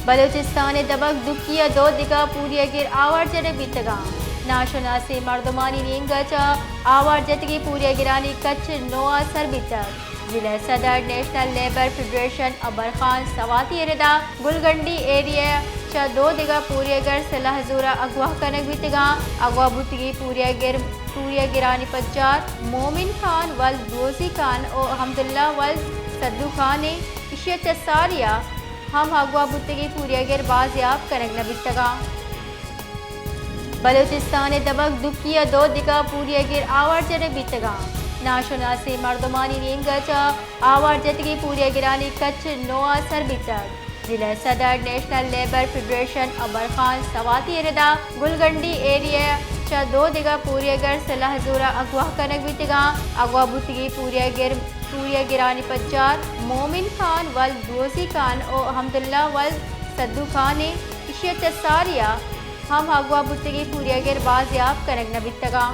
बलूचिस्तान दबक दुकिया दो दिगा पूरी गिर आवार जड़े बीतगा नाशनासी मर्दमानी नींगचा आवार जतगी पूरी गिरानी कच्छ नोआ सर बीतक जिला सदर नेशनल लेबर फेडरेशन अबर खान सवाती एरदा गुलगंडी एरिया चा दो दिगा पूरी गर सलाह जोरा अगवा कनक बीतगा अगवा बुतगी पूरी गिरानी पज्जार मोमिन खान वल दोजी खान और हमदुल्ला वल सद्दू खान ने इशियत सारिया हम अगवा बुतगी पूरी गिर बाजियाब कनक न बीतगा बलूचिस्तान दबक दुकिया दो दिगा पूरी गिर आवार जड़े बीतगा नाशनासी मर्दमानी नींगचा आवार जतगी पूरी गिरानी कच्छ नोआ सर बीतक जिला सदर नेशनल लेबर फेडरेशन अबर खान सवाती एरदा गुलगंडी एरिया चा दो दिगा पूरी गर सलाह जोरा अगवा कनक बीतगा अगवा बुतगी पूरी गिरानी पज्जार मोमिन खान वल दोजी खान और हमदुल्ला वल सद्दू खान ने इशियत सारिया हम अगवा बुतगी पूरी गिर बाजियाब कनक न बीतगा।